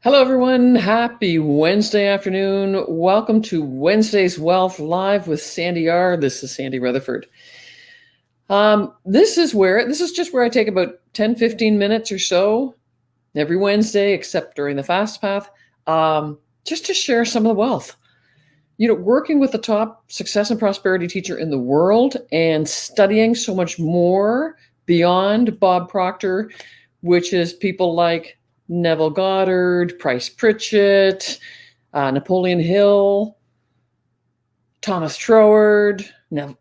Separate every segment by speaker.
Speaker 1: Hello, everyone. Happy Wednesday afternoon. Welcome to Wednesday's Wealth Live with Sandy R. This is Sandy Rutherford. This is just where I take about 10, 15 minutes or so every Wednesday, except during the fast path, just to share some of the wealth. Working with the top success and prosperity teacher in the world and studying so much more beyond Bob Proctor, which is people like Neville Goddard, Price Pritchett, Napoleon Hill, Thomas Troward, Maxwell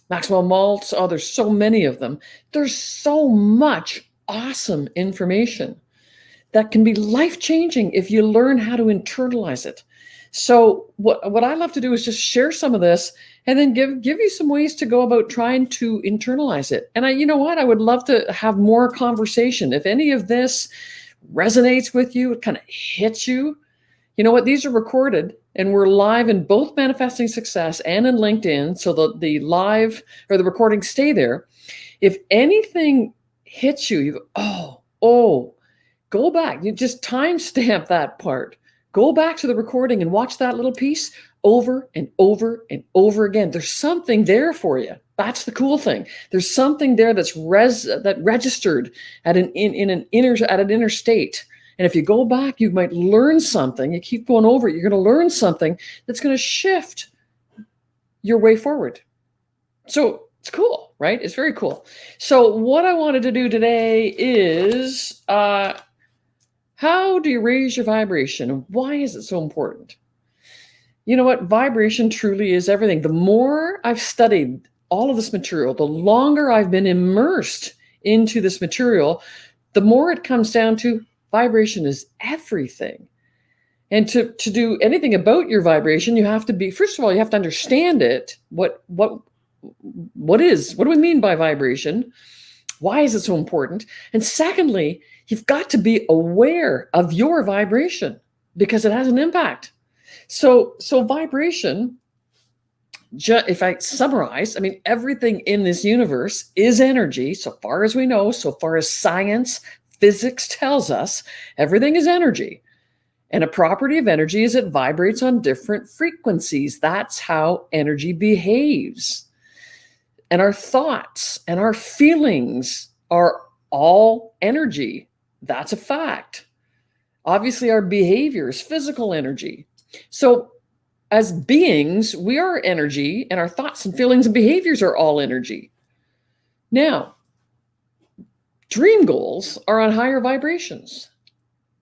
Speaker 1: Maltz. Oh, there's so many of them. There's so much awesome information that can be life-changing if you learn how to internalize it. So what I love to do is just share some of this and then give you some ways to go about trying to internalize it. And I would love to have more conversation. If any of this resonates with you, it kind of hits you, you know what? These are recorded and we're live in both Manifesting Success and in LinkedIn. So the live or the recordings stay there. If anything hits you, you go, go back. You just timestamp that part. Go back to the recording and watch that little piece over and over and over again. There's something there for you. That's the cool thing. There's something there that's registered at an inner state. And if you go back, you might learn something. You keep going over it, you're going to learn something that's going to shift your way forward. So it's cool, right? It's very cool. So what I wanted to do today is how do you raise your vibration? And why is it so important? You know what? Vibration truly is everything. The more I've studied all of this material, the longer I've been immersed into this material, the more it comes down to vibration is everything. And to do anything about your vibration, you have to be, first of all, you have to understand it. What do we mean by vibration? Why is it so important? And secondly, you've got to be aware of your vibration because it has an impact. So vibration, if I summarize, everything in this universe is energy. So far as we know, so far as science, physics tells us, everything is energy. And a property of energy is it vibrates on different frequencies. That's how energy behaves. And our thoughts and our feelings are all energy. That's a fact. Obviously, our behavior is physical energy. So as beings, we are energy, and our thoughts and feelings and behaviors are all energy. Now, dream goals are on higher vibrations,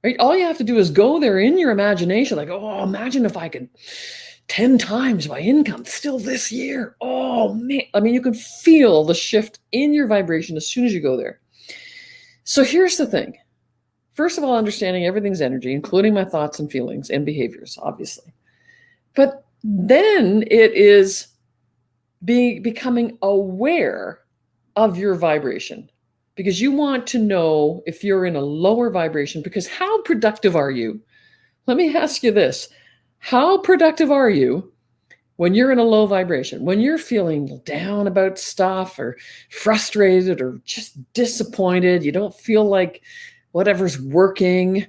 Speaker 1: right? All you have to do is go there in your imagination, like, imagine if I could 10 times my income still this year. Oh, man. You can feel the shift in your vibration as soon as you go there. So here's the thing. First of all, understanding everything's energy, including my thoughts and feelings and behaviors, obviously. But then it is becoming aware of your vibration, because you want to know if you're in a lower vibration, because how productive are you? Let me ask you this. How productive are you when you're in a low vibration, when you're feeling down about stuff or frustrated or just disappointed, you don't feel like whatever's working,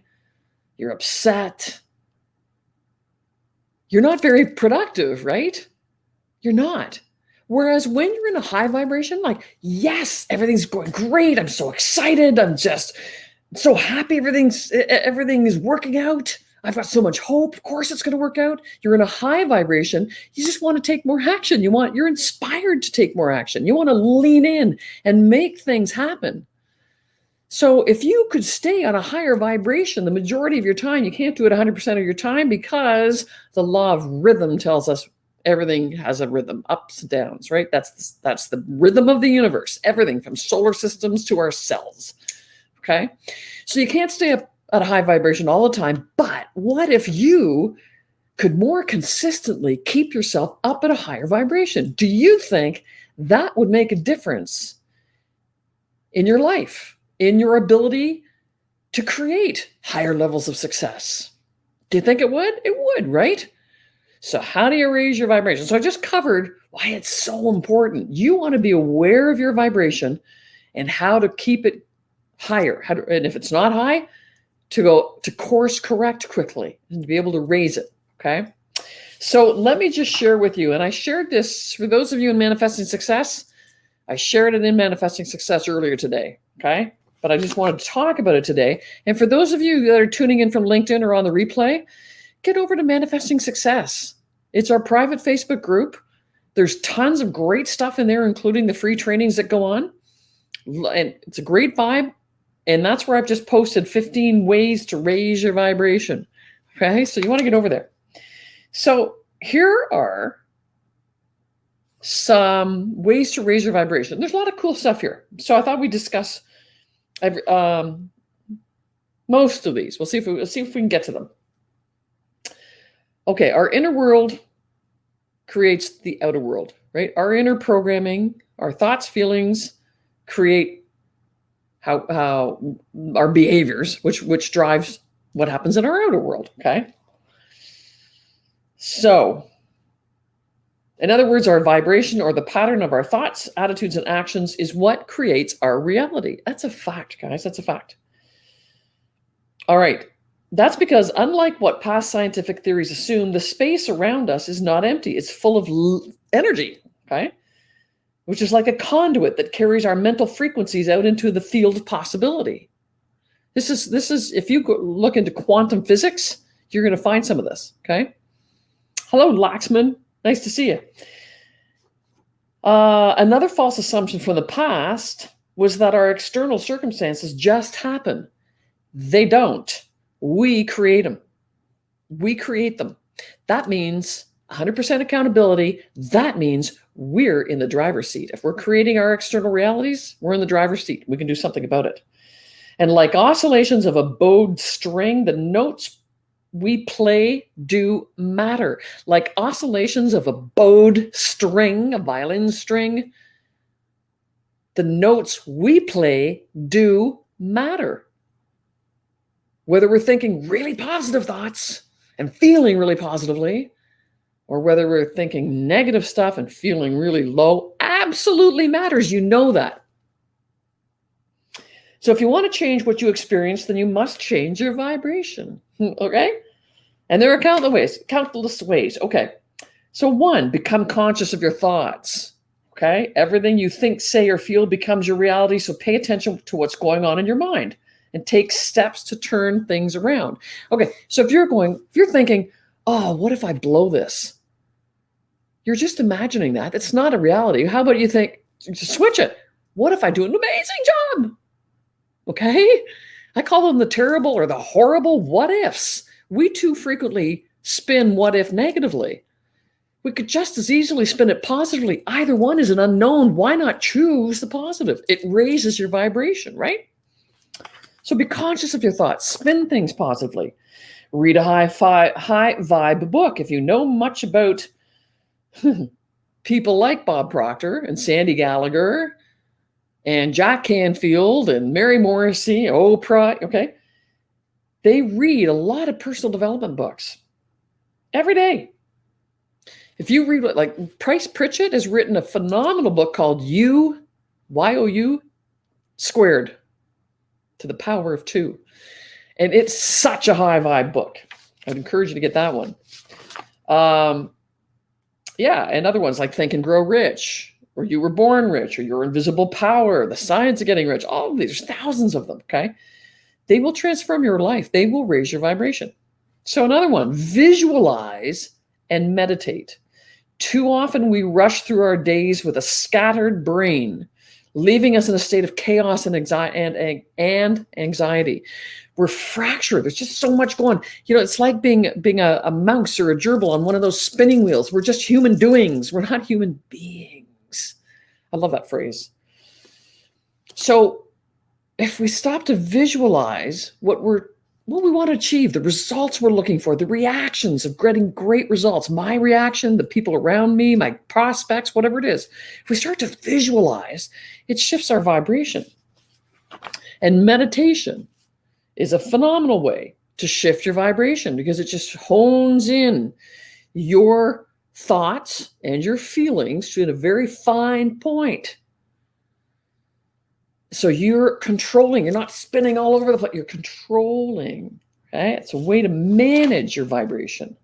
Speaker 1: you're upset? You're not very productive, right? You're not. Whereas when you're in a high vibration, like, yes, everything's going great. I'm so excited. I'm just so happy. Everything is working out. I've got so much hope. Of course it's going to work out. You're in a high vibration. You just want to take more action. You're inspired to take more action. You want to lean in and make things happen. So if you could stay on a higher vibration the majority of your time, you can't do it 100% of your time, because the law of rhythm tells us everything has a rhythm, ups and downs, right? That's the rhythm of the universe, everything from solar systems to our cells, okay? So you can't stay up at a high vibration all the time, but what if you could more consistently keep yourself up at a higher vibration? Do you think that would make a difference in your life, in your ability to create higher levels of success? Do you think it would? It would, right? So how do you raise your vibration? So I just covered why it's so important. You want to be aware of your vibration and how to keep it higher. And if it's not high, to course correct quickly and to be able to raise it. Okay. So let me just share with you, and I shared this for those of you in Manifesting Success. I shared it in Manifesting Success earlier today. Okay. But I just wanted to talk about it today. And for those of you that are tuning in from LinkedIn or on the replay, get over to Manifesting Success. It's our private Facebook group. There's tons of great stuff in there, including the free trainings that go on. And it's a great vibe. And that's where I've just posted 15 ways to raise your vibration. Okay, so you want to get over there. So here are some ways to raise your vibration. There's a lot of cool stuff here. So I thought we'd discuss most of these. We'll see if we can get to them. Okay, our inner world creates the outer world, right? Our inner programming, our thoughts, feelings create how our behaviors, which drives what happens in our outer world. Okay. So, in other words, our vibration or the pattern of our thoughts, attitudes, and actions is what creates our reality. That's a fact, guys. That's a fact. All right. That's because unlike what past scientific theories assume, the space around us is not empty. It's full of energy. Okay. Which is like a conduit that carries our mental frequencies out into the field of possibility. This is if you look into quantum physics, you're going to find some of this. Okay. Hello, Laxman. Nice to see you. Another false assumption from the past was that our external circumstances just happen. They don't. We create them. We create them. That means 100% accountability. That means we're in the driver's seat. If we're creating our external realities, we're in the driver's seat. We can do something about it. And like oscillations of a bowed string, the notes we play do matter. Like oscillations of a bowed string, a violin string, the notes we play do matter. Whether we're thinking really positive thoughts and feeling really positively, or whether we're thinking negative stuff and feeling really low, absolutely matters. You know that. So if you want to change what you experience, then you must change your vibration. Okay? And there are countless ways. Okay. So 1, become conscious of your thoughts. Okay? Everything you think, say, or feel becomes your reality. So pay attention to what's going on in your mind and take steps to turn things around. Okay. So if you're thinking, oh, what if I blow this? You're just imagining that. It's not a reality. How about you think, just switch it. What if I do an amazing job? Okay? I call them the terrible or the horrible what ifs. We too frequently spin what if negatively. We could just as easily spin it positively. Either one is an unknown. Why not choose the positive? It raises your vibration, right? So be conscious of your thoughts. Spin things positively. Read a high vibe book. If you know much about people like Bob Proctor and Sandy Gallagher and Jack Canfield and Mary Morrissey, Oprah, okay? They read a lot of personal development books every day. If you read like Price Pritchett has written a phenomenal book called YOU squared to the power of 2. And it's such a high vibe book. I'd encourage you to get that one. Yeah, and other ones like Think and Grow Rich, or You Were Born Rich, or Your Invisible Power, The Science of Getting Rich. All of these, there's thousands of them, okay? They will transform your life. They will raise your vibration. So another one, visualize and meditate. Too often we rush through our days with a scattered brain, leaving us in a state of chaos and anxiety. We're fractured. There's just so much going. It's like being a mouse or a gerbil on one of those spinning wheels. We're just human doings. We're not human beings. I love that phrase. So if we stop to visualize what we want to achieve, the results we're looking for, the reactions of getting great results, my reaction, the people around me, my prospects, whatever it is, if we start to visualize, it shifts our vibration. And meditation is a phenomenal way to shift your vibration because it just hones in your thoughts and your feelings to a very fine point. So you're controlling, you're not spinning all over the place, you're controlling. Okay? It's a way to manage your vibration.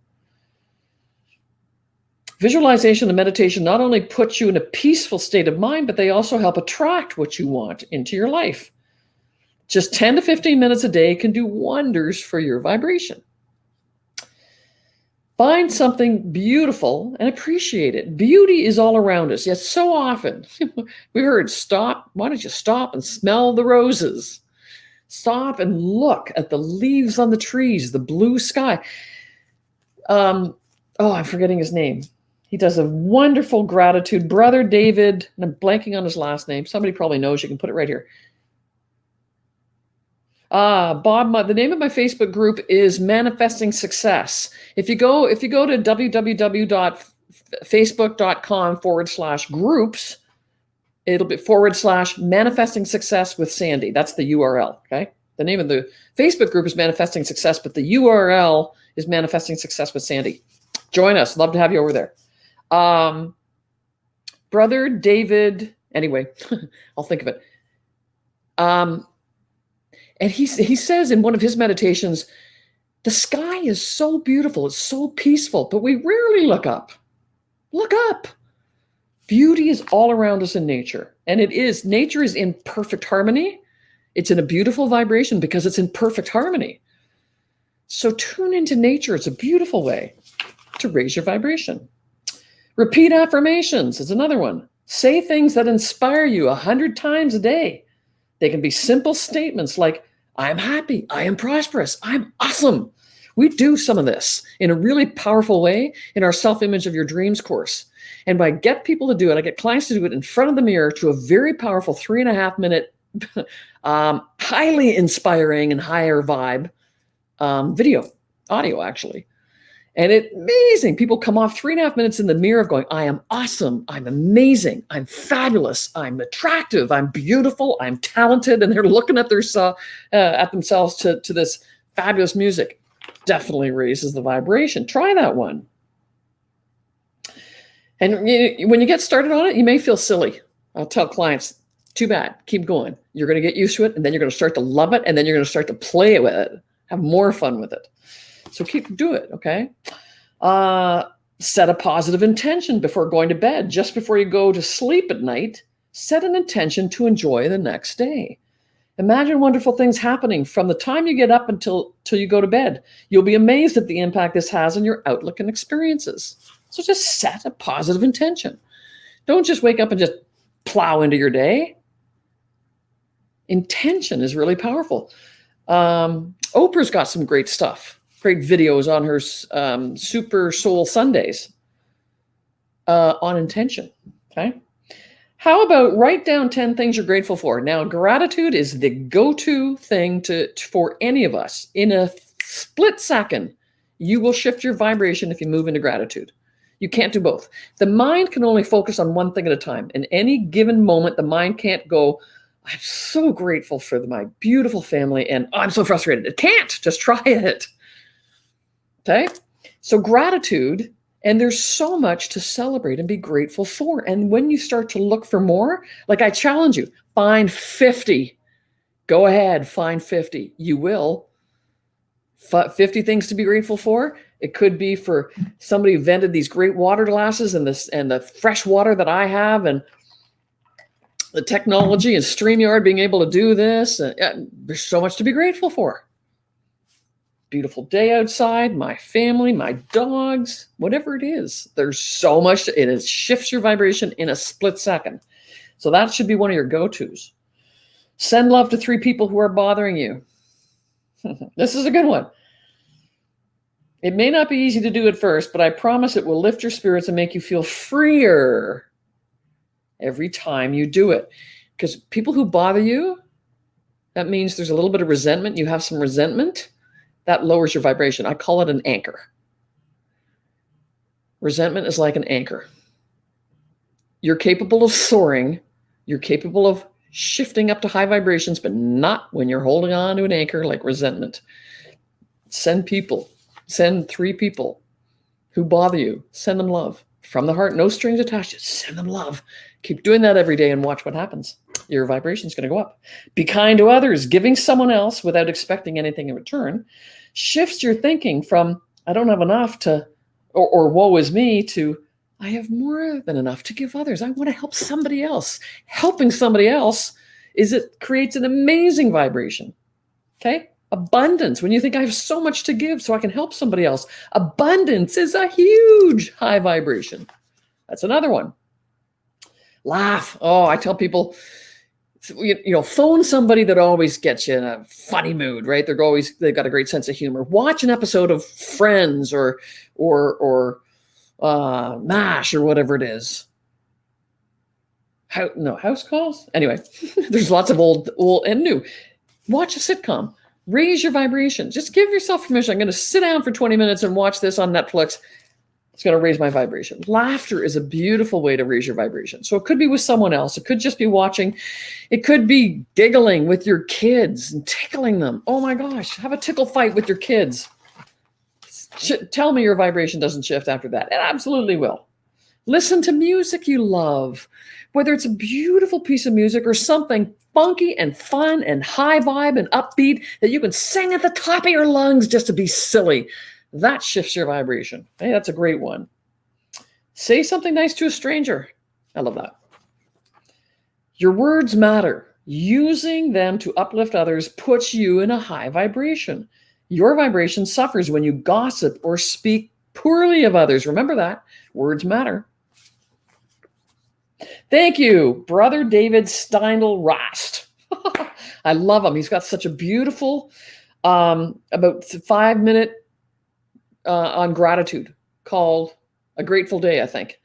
Speaker 1: Visualization and meditation not only put you in a peaceful state of mind, but they also help attract what you want into your life. Just 10 to 15 minutes a day can do wonders for your vibration. Find something beautiful and appreciate it. Beauty is all around us. Yet so often we heard, stop. Why don't you stop and smell the roses? Stop and look at the leaves on the trees, the blue sky. I'm forgetting his name. He does a wonderful gratitude. Brother David, and I'm blanking on his last name. Somebody probably knows. You can put it right here. Bob, the name of my Facebook group is Manifesting Success. If you go to www.facebook.com/groups, it'll be /Manifesting Success with Sandy. That's the URL. Okay. The name of the Facebook group is Manifesting Success, but the URL is Manifesting Success with Sandy. Join us. Love to have you over there. Brother David, anyway, I'll think of it. And he says in one of his meditations, the sky is so beautiful, it's so peaceful, but we rarely look up. Look up. Beauty is all around us in nature. And nature is in perfect harmony. It's in a beautiful vibration because it's in perfect harmony. So tune into nature. It's a beautiful way to raise your vibration. Repeat affirmations is another one. Say things that inspire you 100 times a day. They can be simple statements like, I am happy, I am prosperous, I'm awesome. We do some of this in a really powerful way in our Self-Image of Your Dreams course. And I get people to do it, I get clients to do it in front of the mirror to a very powerful 3.5 minute, highly inspiring and higher vibe audio actually. And it's amazing. People come off 3.5 minutes in the mirror going, I am awesome. I'm amazing. I'm fabulous. I'm attractive. I'm beautiful. I'm talented. And they're looking at themselves to this fabulous music. Definitely raises the vibration. Try that one. And when you get started on it, you may feel silly. I'll tell clients, too bad. Keep going. You're going to get used to it. And then you're going to start to love it. And then you're going to start to play with it. Have more fun with it. So do it, okay? Set a positive intention before going to bed. Just before you go to sleep at night, set an intention to enjoy the next day. Imagine wonderful things happening from the time you get up until you go to bed. You'll be amazed at the impact this has on your outlook and experiences. So just set a positive intention. Don't just wake up and just plow into your day. Intention is really powerful. Oprah's got some great stuff. Great videos on her Super Soul Sundays on intention, okay? How about write down 10 things you're grateful for? Now, gratitude is the go-to thing for any of us. In a split second, you will shift your vibration if you move into gratitude. You can't do both. The mind can only focus on one thing at a time. In any given moment, the mind can't go, I'm so grateful for my beautiful family, and I'm so frustrated. It can't. Just try it. Okay, so gratitude, and there's so much to celebrate and be grateful for. And when you start to look for more, like I challenge you, find 50. Go ahead, find 50. You will. 50 things to be grateful for. It could be for somebody who invented these great water glasses and the fresh water that I have, and the technology and StreamYard being able to do this. There's so much to be grateful for. Beautiful day outside, my family, my dogs, whatever it is. There's so much. It shifts your vibration in a split second. So that should be one of your go-tos. Send love to 3 people who are bothering you. This is a good one. It may not be easy to do at first, but I promise it will lift your spirits and make you feel freer every time you do it. Because people who bother you, that means there's a little bit of resentment. You have some resentment. That lowers your vibration. I call it an anchor. Resentment is like an anchor. You're capable of soaring. You're capable of shifting up to high vibrations, but not when you're holding on to an anchor like resentment. Send 3 people who bother you. Send them love from the heart. No strings attached. Just send them love. Keep doing that every day and watch what happens. Your vibration is going to go up. Be kind to others. Giving someone else without expecting anything in return shifts your thinking from I don't have enough to, or woe is me, to I have more than enough to give others. I want to help somebody else. Helping somebody else creates an amazing vibration. Okay? Abundance. When you think I have so much to give so I can help somebody else, abundance is a huge high vibration. That's another one. Laugh. Oh, I tell people, phone somebody that always gets you in a funny mood, right? They've got a great sense of humor. Watch an episode of Friends or MASH or whatever it is. House Calls? Anyway, there's lots of old and new. Watch a sitcom. Raise your vibration. Just give yourself permission. I'm going to sit down for 20 minutes and watch this on Netflix. It's going to raise my vibration. Laughter is a beautiful way to raise your vibration. So it could be with someone else. It could just be watching. It could be giggling with your kids and tickling them. Oh my gosh, have a tickle fight with your kids. Tell me your vibration doesn't shift after that. It absolutely will. Listen to music you love, whether it's a beautiful piece of music or something funky and fun and high vibe and upbeat that you can sing at the top of your lungs just to be silly. That shifts your vibration. Hey, that's a great one. Say something nice to a stranger. I love that. Your words matter. Using them to uplift others puts you in a high vibration. Your vibration suffers when you gossip or speak poorly of others. Remember that. Words matter. Thank you, Brother David Steindl Rast. I love him. He's got such a beautiful, about 5-minute on gratitude called A Grateful Day, I think,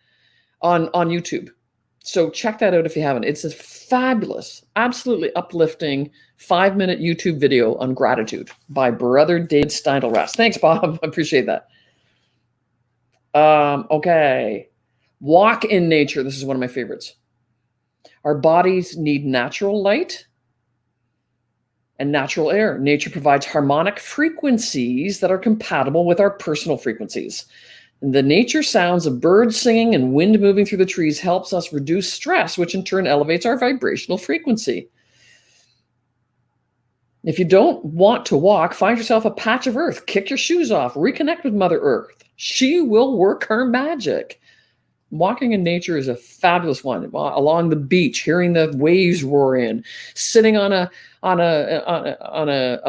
Speaker 1: on YouTube. So check that out if you haven't. It's a fabulous, absolutely uplifting 5-minute YouTube video on gratitude by Brother David Steindl Rast. Thanks, Bob. I appreciate that. Okay. Walk in nature. This is one of my favorites. Our bodies need natural light and natural air. Nature provides harmonic frequencies that are compatible with our personal frequencies. And the nature sounds of birds singing and wind moving through the trees helps us reduce stress, which in turn elevates our vibrational frequency. If you don't want to walk, find yourself a patch of earth, kick your shoes off, reconnect with Mother Earth. She will work her magic. Walking in nature is a fabulous one. Along the beach, hearing the waves roar in, sitting on a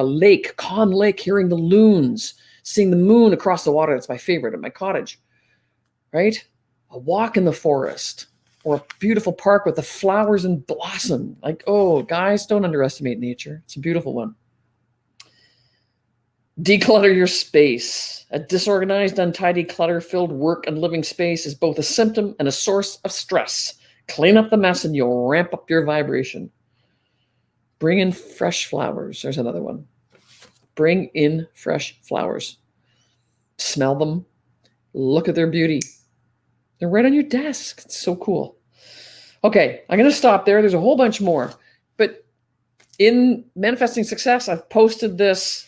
Speaker 1: lake, calm lake, hearing the loons, seeing the moon across the water. That's my favorite at my cottage, right? A walk in the forest or a beautiful park with the flowers in blossom. Like, oh, guys, don't underestimate nature. It's a beautiful one. Declutter your space. A disorganized, untidy, clutter-filled work and living space is both a symptom and a source of stress. Clean up the mess and you'll ramp up your vibration. Bring in fresh flowers. There's another one. Bring in fresh flowers. Smell them. Look at their beauty. They're right on your desk. It's so cool. Okay, I'm going to stop there. There's a whole bunch more. But in Manifesting Success, I've posted this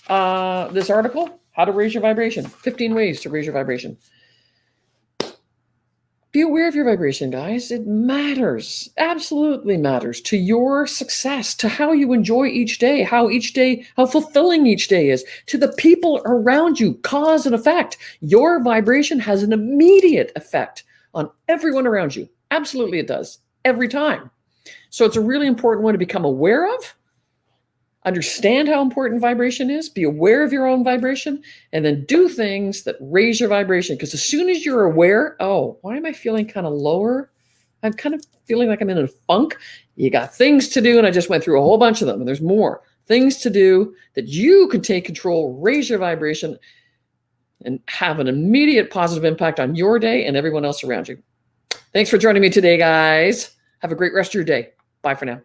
Speaker 1: article, How to Raise Your Vibration. 15 ways to raise your vibration. Be aware of your vibration, guys. It matters, absolutely matters to your success, to how you enjoy each day, how fulfilling each day is, to the people around you, cause and effect. Your vibration has an immediate effect on everyone around you. Absolutely it does, every time. So it's a really important one to become aware of. Understand how important vibration is, be aware of your own vibration, and then do things that raise your vibration. Because as soon as you're aware, oh, why am I feeling kind of lower? I'm kind of feeling like I'm in a funk. You got things to do, and I just went through a whole bunch of them, and there's more things to do that you can take control, raise your vibration, and have an immediate positive impact on your day and everyone else around you. Thanks for joining me today, guys. Have a great rest of your day. Bye for now.